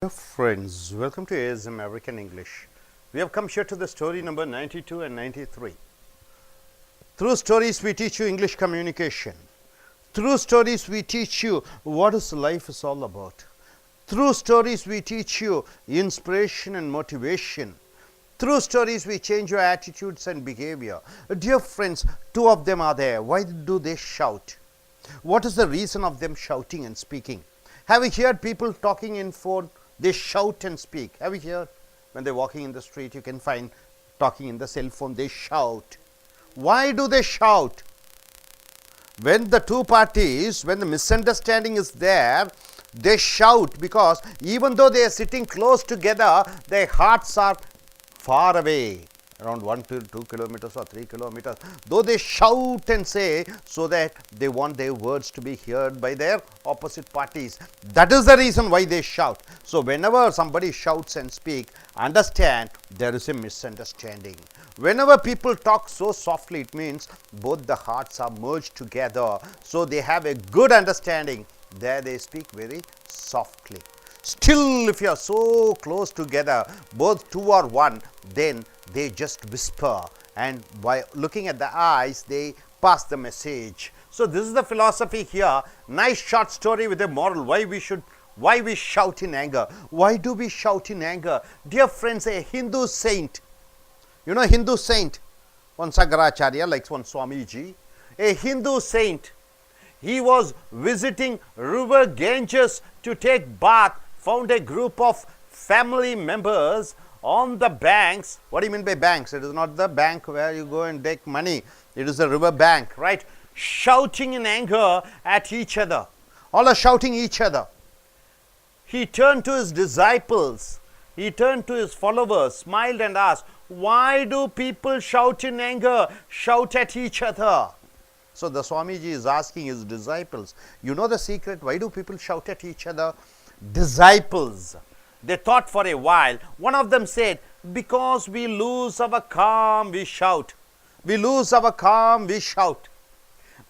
Dear friends, welcome to ASM American English. We have come here to the story number 92 and 93. Through stories we teach you English communication. Through stories we teach you what is life is all about. Through stories we teach you inspiration and motivation. Through stories we change your attitudes and behavior. Dear friends, two of them are there. Why do they shout? What is the reason of them shouting and speaking? Have you heard people talking in phone? They shout and speak. Have you heard? When they're walking in the street, you can find talking in the cell phone, they shout. Why do they shout? When the two parties, when the misunderstanding is there, they shout because even though they are sitting close together, their hearts are far away, around 1 to 2 kilometers or 3 kilometers, though they shout and say so that they want their words to be heard by their opposite parties. That is the reason why they shout. So whenever somebody shouts and speak, understand there is a misunderstanding. Whenever people talk so softly, it means both the hearts are merged together, so they have a good understanding. There they speak very softly. Still, if you are so close together, both two are one, then they just whisper, and by looking at the eyes, they pass the message. So this is the philosophy here. Nice short story with a moral. Why we shout in anger? Why do we shout in anger? Dear friends, a Hindu saint, you know Hindu saint, one Sagaracharya, like one Swamiji, a Hindu saint, he was visiting river Ganges to take bath, found a group of family members on the banks. What do you mean by banks? It is not the bank where you go and take money. It is the river bank, right? Shouting in anger at each other. All are shouting each other. He turned to his disciples. He turned to his followers, smiled and asked, why do people shout in anger, shout at each other? So the Swamiji is asking his disciples, you know the secret? Why do people shout at each other? Disciples, they thought for a while. One of them said, because we lose our calm, we shout. We lose our calm, we shout.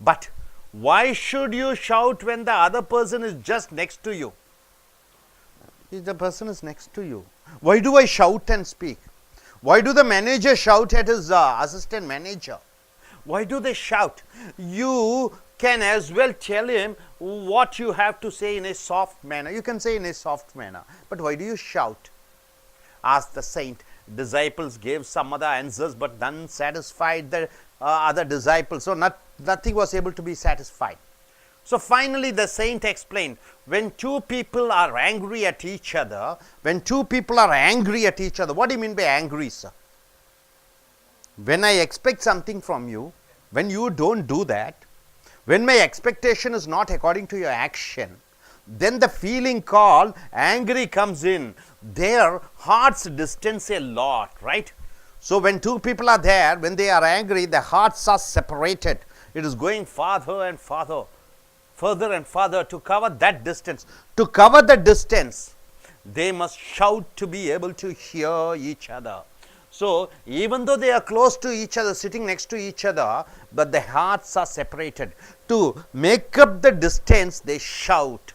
But why should you shout when the other person is just next to you? If the person is next to you, why do I shout and speak? Why do the manager shout at his assistant manager? Why do they shout? You can as well tell him what you have to say in a soft manner. You can say in a soft manner. But why do you shout? Asked the saint. Disciples gave some other answers, but none satisfied the other disciples. So nothing was able to be satisfied. So finally the saint explained, when two people are angry at each other, what do you mean by angry, sir? When I expect something from you, when you don't do that, when my expectation is not according to your action, then the feeling called angry comes in. Their hearts distance a lot, right? So when two people are there, when they are angry, the hearts are separated. It is going farther and farther to cover that distance. To cover the distance, they must shout to be able to hear each other. So even though they are close to each other, sitting next to each other, but the hearts are separated. To make up the distance, they shout.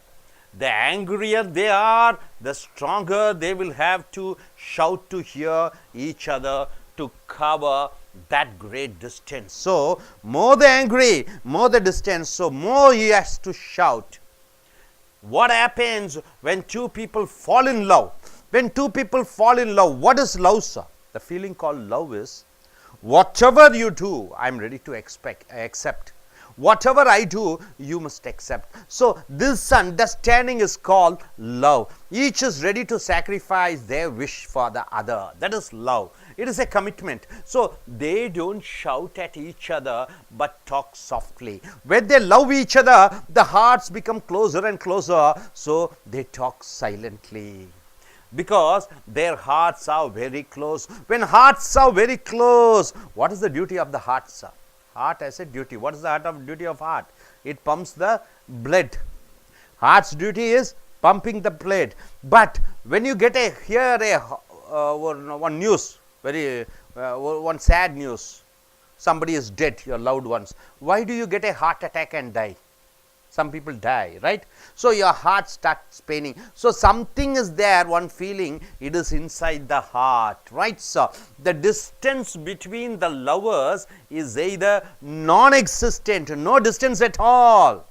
The angrier they are, the stronger they will have to shout to hear each other to cover that great distance. So more the angry, more the distance, so more he has to shout. What happens when two people fall in love? When two people fall in love, what is love, sir? The feeling called love is, whatever you do, I am ready to accept. Whatever I do, you must accept. So this understanding is called love. Each is ready to sacrifice their wish for the other. That is love. It is a commitment. So they don't shout at each other, but talk softly. When they love each other, the hearts become closer and closer, so they talk silently. Because their hearts are very close. When hearts are very close, what is the duty of the heart, sir? Heart has a duty. What is the duty of heart? It pumps the blood. Heart's duty is pumping the blood. But when you get one news, one sad news, somebody is dead, your loved ones, why do you get a heart attack and die? some people die, right? So your heart starts paining. So something is there, one feeling, it is inside the heart, right? So the distance between the lovers is either non-existent, no distance at all,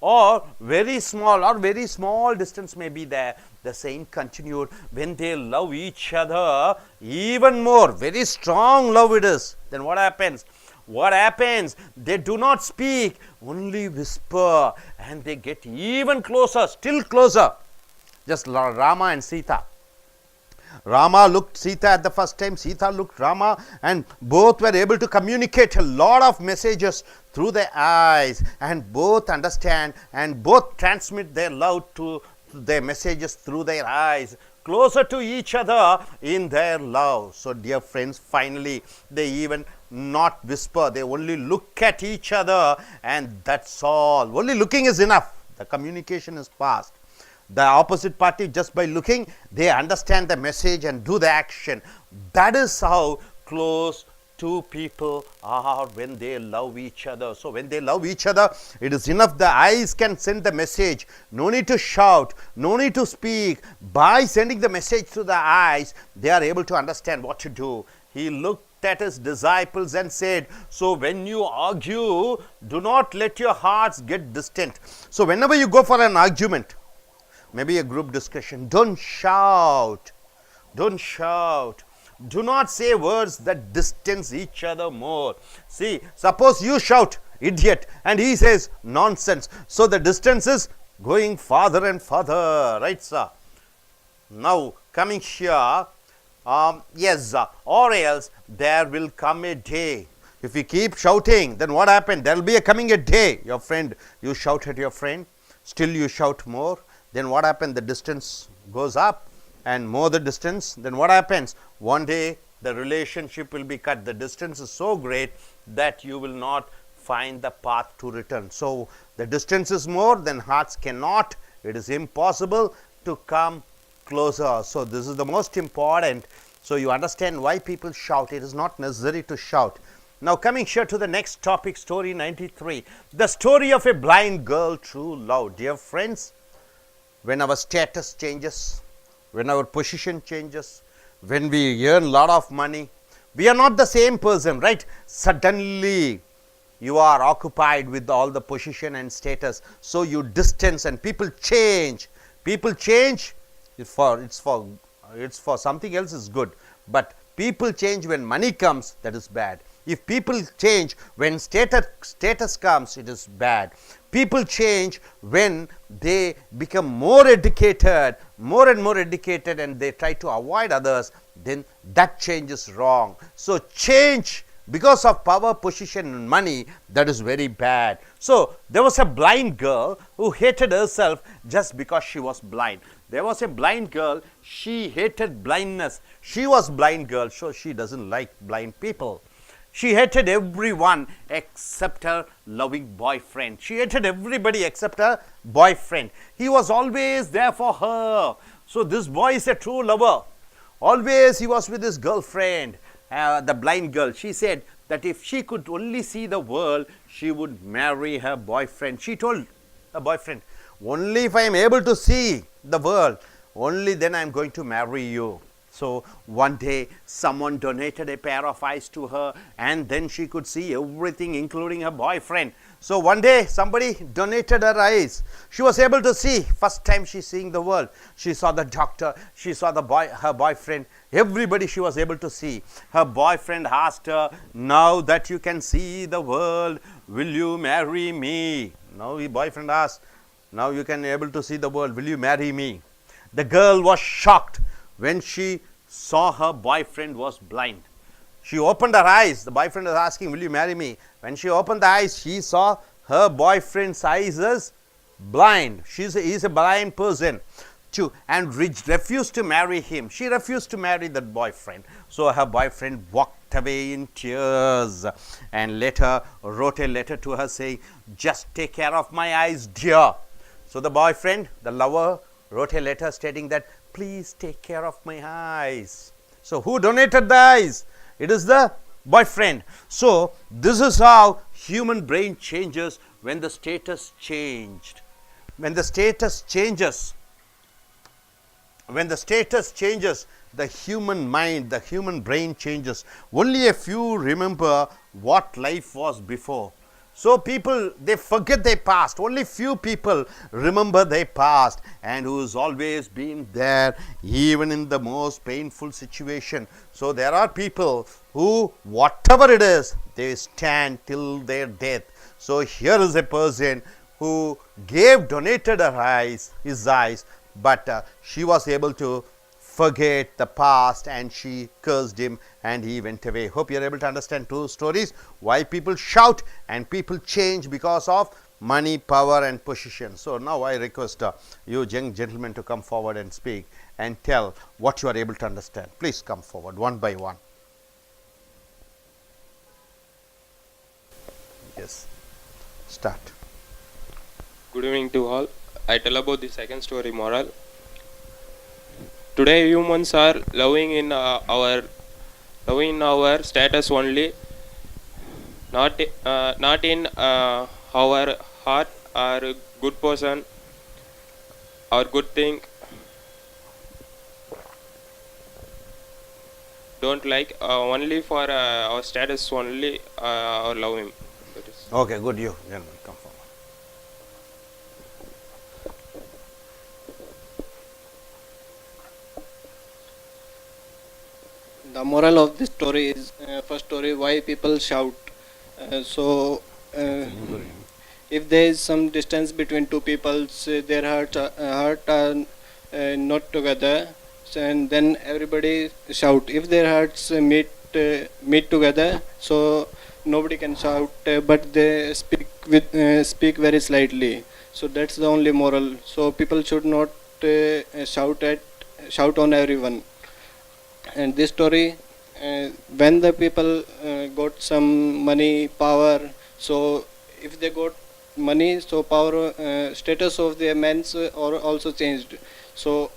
or very small distance may be there. The saint continued, when they love each other even more, very strong love it is, then what happens? What happens? They do not speak, only whisper, and they get even closer, still closer. Just Rama and Sita. Rama looked Sita at the first time, Sita looked Rama, and both were able to communicate a lot of messages through their eyes, and both understand and both transmit their love to their messages through their eyes, closer to each other in their love. So dear friends, finally they even not whisper, they only look at each other, and that's all. Only looking is enough. The communication is fast. The opposite party, just by looking, they understand the message and do the action. That is how close two people are when they love each other. So when they love each other, it is enough. The eyes can send the message. No need to shout, no need to speak. By sending the message to the eyes, they are able to understand what to do. He looked at his disciples and said, so when you argue, do not let your hearts get distant. So whenever you go for an argument, maybe a group discussion, don't shout, don't shout. Do not say words that distance each other more. See, suppose you shout, idiot, and he says nonsense. So the distance is going farther and farther, right, sir? Now, coming here, yes, or else there will come a day. If you keep shouting, then what happened? There will be coming a day. Your friend, you shout at your friend, still you shout more. Then what happened? The distance goes up, and more the distance, then what happens? One day the relationship will be cut. The distance is so great that you will not find the path to return. So the distance is more, then hearts cannot, it is impossible to come closer. So this is the most important. So you understand why people shout. It is not necessary to shout. Now coming here to the next topic, story 93, the story of a blind girl, true love. Dear friends, when our status changes, when our position changes, when we earn a lot of money, we are not the same person, right? Suddenly you are occupied with all the position and status, so you distance and people change. People change, it's for something else is good, but people change when money comes, that is bad. If people change when status comes, it is bad. People change when they become more educated, more and more educated, and they try to avoid others, then that change is wrong. So change because of power, position and money, that is very bad. So there was a blind girl who hated herself just because she was blind. There was a blind girl, she hated blindness. She was blind girl, so she doesn't like blind people. She hated everyone except her loving boyfriend. She hated everybody except her boyfriend. He was always there for her. So this boy is a true lover. Always he was with his girlfriend, the blind girl. She said that if she could only see the world, she would marry her boyfriend. She told her boyfriend, only if I am able to see the world, only then I am going to marry you. So one day someone donated a pair of eyes to her, and then she could see everything including her boyfriend. So one day somebody donated her eyes. She was able to see. First time she seeing the world. She saw the doctor, she saw her boyfriend, everybody she was able to see. Her boyfriend asked her, now that you can see the world, will you marry me? Now the boyfriend asked, now you can able to see the world, will you marry me? The girl was shocked when she saw her boyfriend was blind. She opened her eyes. The boyfriend was asking, will you marry me? When she opened the eyes, she saw her boyfriend's eyes as blind. He is a blind person and refused to marry him. She refused to marry that boyfriend. So her boyfriend walked away in tears and later wrote a letter to her saying, just take care of my eyes, dear. So the boyfriend, the lover, wrote a letter stating that, please take care of my eyes. So who donated the eyes? It is the boyfriend. So this is how human brain changes when the status changed. When the status changes, the human mind, the human brain changes. Only a few remember what life was before. So people, they forget their past. Only few people remember their past, and who's always been there even in the most painful situation. So there are people who, whatever it is, they stand till their death. So here is a person who donated his eyes, but she was able to forget the past, and she cursed him and he went away. Hope you are able to understand two stories, why people shout and people change because of money, power and position. So now I request you young gentlemen to come forward and speak and tell what you are able to understand. Please come forward one by one. Yes, start. Good evening to all. I tell about the second story, moral. Today humans are loving in our status only, not in our heart or good person or good thing. Don't like only for our status only or love him. Okay, good. You gentlemen, come forward. The moral of this story is first story, why people shout. If there is some distance between two people, their heart are not together, and then everybody shout. If their hearts meet together, so nobody can shout, but they speak very slightly. So that's the only moral. So people should not shout on everyone. And this story, when the people got some money, power, so if they got money, so power, status of the men's also changed. So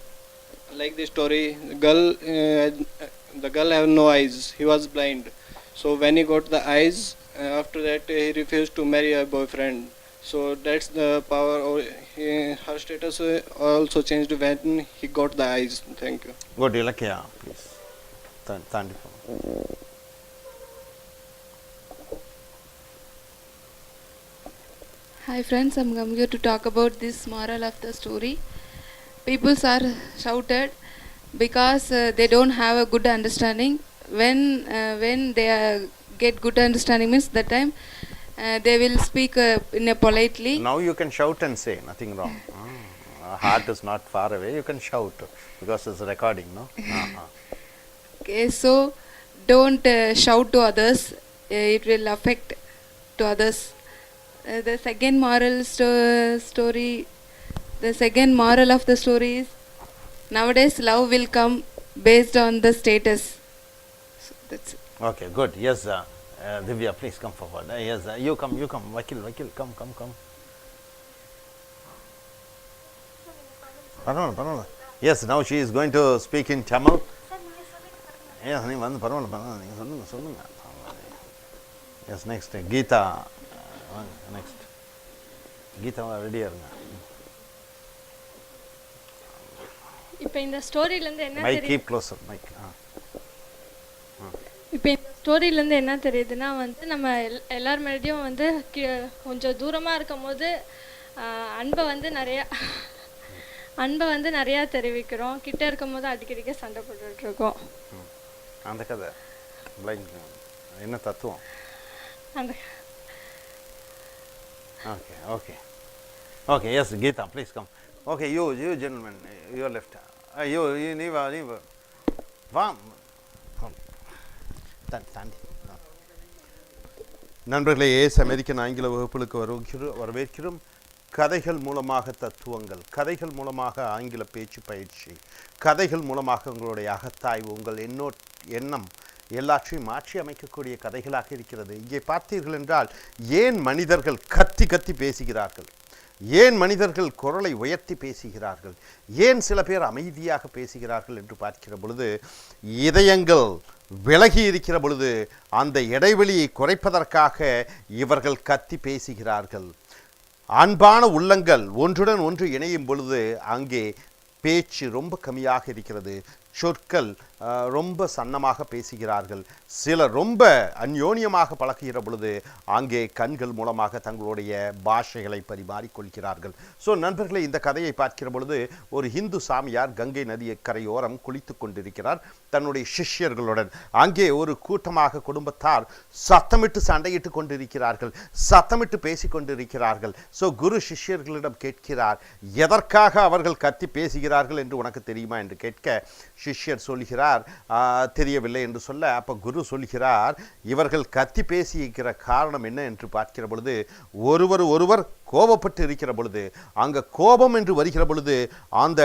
like this story, the girl have no eyes, he was blind. So when he got the eyes, after that he refused to marry her boyfriend. So that's the power, or her status also changed when he got the eyes. Thank you. Good, Ilakya, please. Thank you. Hi friends, I'm here to talk about this moral of the story. People are shouted because they don't have a good understanding. When they get good understanding means that time they will speak in a politely. Now you can shout and say, nothing wrong. Heart is not far away, you can shout because it's a recording, no? Okay, so don't shout to others, it will affect to others. The second moral story, the second moral of the story is, nowadays love will come based on the status. So that's it. Okay, good. Yes, Divya, please come forward. Yes, you come. Vakil, come. Parvala. Yes, now she is going to speak in Tamil. Yes, yes, next, Geeta. Next. Geeta, ready? இப்போ இந்த ஸ்டோரியிலேருந்து என்ன Mic keep closer, mic. இப்போ இந்த ஸ்டோரியிலேருந்து என்ன தெரியுதுன்னா வந்து நம்ம எல்லார் மேலேயும் வந்து கொஞ்சம் தூரமாக இருக்கும் போது அன்பை வந்து நிறையா தெரிவிக்கிறோம், கிட்ட இருக்கும் போது அடிக்கடிக்க சண்டை போட்டுட்டு இருக்கோம். அந்த கதை என்ன தத்துவம்? அந்த Okay, yes, Geeta, please come. Okay, you gentlemen, your left. You leave. Vam. Tandi. நண்பர்களே, அமெரிக்கன் ஆங்கில வகுப்புகளுக்கு வரவேற்கிறோம். கதைகள் மூலமாக தத்துவங்கள், கதைகள் மூலமாக ஆங்கில பேச்சு பயிற்சி, கதைகள் மூலமாக உங்களுடைய அகத்தாய்வு, உங்கள் எண்ணம் எல்லாற்றையும் மாற்றி அமைக்கக்கூடிய கதைகளாக இருக்கிறது. இங்கே பார்த்தீர்கள் என்றால், ஏன் மனிதர்கள் கத்தி பேசுகிறார்கள், ஏன் மனிதர்கள் குரலை உயர்த்தி பேசுகிறார்கள், ஏன் சில பேர் அமைதியாக பேசுகிறார்கள் என்று பார்க்கிற பொழுது, இதயங்கள் விலகி இருக்கிற பொழுது அந்த இடைவெளியை குறைப்பதற்காக இவர்கள் கத்தி பேசுகிறார்கள். அன்பான உள்ளங்கள் ஒன்றுடன் ஒன்று இணையும் பொழுது அங்கே பேச்சு ரொம்ப கம்மியாக இருக்கிறது. சொற்கள் ரொம்ப சன்னமாக பேசுகிறார்கள். சிலர் ரொம்ப அந்யோன்யமாக பழகுகிற பொழுது அங்கே கண்கள் மூலமாக தங்களுடைய பாஷைகளை பரிமாறிக்கொள்கிறார்கள். ஸோ நண்பர்களே, இந்த கதையை பார்க்கிற பொழுது ஒரு ஹிந்து சாமியார் கங்கை நதியை கரையோரம் குளித்து கொண்டிருக்கிறார் தன்னுடைய சிஷ்யர்களுடன். அங்கே ஒரு கூட்டமாக குடும்பத்தார் சத்தமிட்டு சண்டையிட்டு கொண்டிருக்கிறார்கள், சத்தமிட்டு பேசி கொண்டிருக்கிறார்கள். ஸோ குரு சிஷ்யர்களிடம் கேட்கிறார், எதற்காக அவர்கள் கத்தி பேசுகிறார்கள் என்று உனக்கு தெரியுமா என்று கேட்க சிஷ்யர் சொல்கிறார், தெரியவில்லை என்று சொல்ல, அப்போ குரு சொல்கிறார், இவர்கள் கத்தி பேசியிருக்கிற காரணம் என்ன என்று பார்க்கிற பொழுது ஒருவர் கோபப்பட்டு இருக்கிற பொழுது, அங்கே கோபம் என்று வருகிற பொழுது அந்த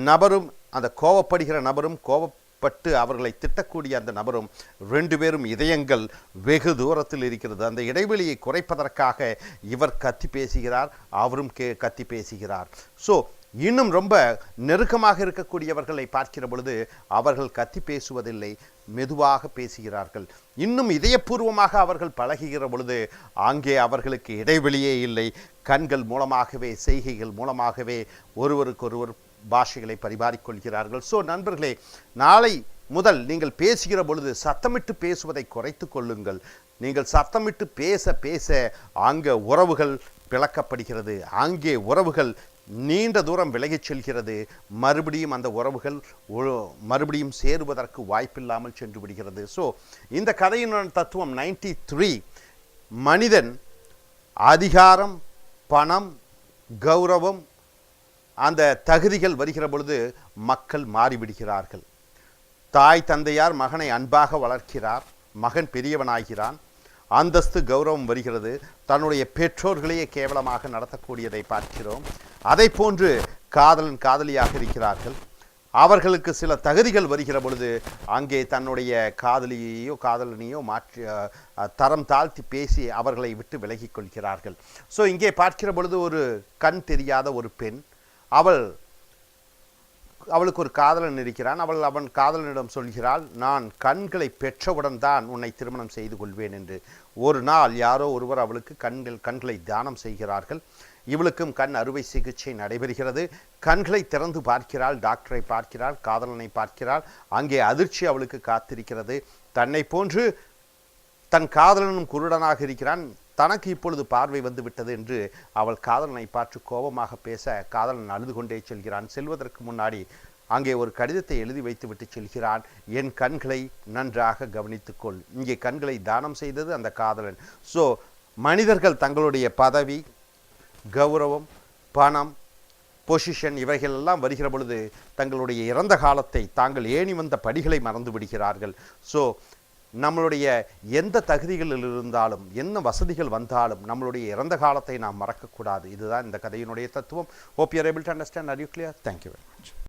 நபரும் அந்த கோபப்படுகிற நபரும் கோபப்பட்டு அவர்களை திட்டக்கூடிய அந்த நபரும் ரெண்டு பேரும் இதயங்கள் வெகு தூரத்தில் இருக்கிறது. அந்த இடைவெளியை குறைப்பதற்காக இவர் கத்தி பேசுகிறார், அவரும் கத்தி பேசுகிறார். ஸோ இன்னும் ரொம்ப நெருக்கமாக இருக்கக்கூடியவர்களை பார்க்கிற பொழுது அவர்கள் கத்தி பேசுவதில்லை, மெதுவாக பேசுகிறார்கள். இன்னும் இதயபூர்வமாக அவர்கள் பழகுகிற பொழுது அங்கே அவர்களுக்கு இடைவெளியே இல்லை. கண்கள் மூலமாகவே, செய்கைகள் மூலமாகவே ஒருவருக்கொருவர் பாஷைகளை பரிமாறிக்கொள்கிறார்கள். ஸோ நண்பர்களே, நாளை முதல் நீங்கள் பேசுகிற பொழுது சத்தமிட்டு பேசுவதை குறைத்து கொள்ளுங்கள். நீங்கள் சத்தமிட்டு பேச பேச அங்கே உறவுகள் பிளக்கப்படுகிறது, அங்கே உறவுகள் நீண்ட தூரம் விலகிச் செல்கிறது. மறுபடியும் அந்த உறவுகள் மறுபடியும் சேருவதற்கு வாய்ப்பில்லாமல் சென்று விடுகிறது. ஸோ இந்த கதையின் தத்துவம் 93, மனிதன் அதிகாரம், பணம், கௌரவம், அந்த தகுதிகள் வருகிற பொழுது மக்கள் மாறிவிடுகிறார்கள். தாய் தந்தையார் மகனை அன்பாக வளர்க்கிறார், மகன் பெரியவனாகிறான், அந்தஸ்து கௌரவம் வருகிறது, தன்னுடைய பெற்றோர்களையே கேவலமாக நடத்தக்கூடியதை பார்க்கிறோம். அதை போன்று காதலன் காதலியாக இருக்கிறார்கள், அவர்களுக்கு சில தகுதிகள் வருகிற பொழுது அங்கே தன்னுடைய காதலியையோ காதலனையோ மாற்றி தரம் தாழ்த்தி பேசி அவர்களை விட்டு விலகி கொள்கிறார்கள். ஸோ இங்கே பார்க்கிற பொழுது ஒரு கண் தெரியாத ஒரு பெண், அவளுக்கு ஒரு காதலன் இருக்கிறான். அவன் காதலனிடம் சொல்கிறாள், நான் கண்களை பெற்றவுடன் தான் உன்னை திருமணம் செய்து கொள்வேன் என்று. ஒரு நாள் யாரோ ஒருவர் அவளுக்கு கண்களை தானம் செய்கிறார்கள். இவளுக்கும் கண் அறுவை சிகிச்சை நடைபெறுகிறது. கண்களை திறந்து பார்க்கிறாள், டாக்டரை பார்க்கிறாள், காதலனை பார்க்கிறாள். அங்கே அதிர்ச்சி அவளுக்கு காத்திருக்கிறது. தன்னை போன்று தன் காதலனும் குருடனாக இருக்கிறான், தனக்கு இப்பொழுது பார்வை வந்து விட்டது என்று அவள் காதலனை பார்த்து கோபமாக பேச காதலன் அழுது கொண்டே செல்கிறான். செல்வதற்கு முன்னாடி அங்கே ஒரு கடிதத்தை எழுதி வைத்துவிட்டு செல்கிறான், என் கண்களை நன்றாக கவனித்துக்கொள். இங்கே கண்களை தானம் செய்தது அந்த காதலன். ஸோ மனிதர்கள் தங்களுடைய பதவி, கௌரவம், பணம், பொசிஷன் இவைகளெல்லாம் வருகிற பொழுது தங்களுடைய இறந்த காலத்தை, தாங்கள் ஏணி வந்த படிகளை மறந்து விடுகிறார்கள். ஸோ நம்மளுடைய எந்த தகுதிகளில் இருந்தாலும், என்ன வசதிகள் வந்தாலும் நம்மளுடைய இறந்த காலத்தை நாம் மறக்கக்கூடாது. இதுதான் இந்த கதையினுடைய தத்துவம். Hope you are able to understand. Are you clear? Thank you very much.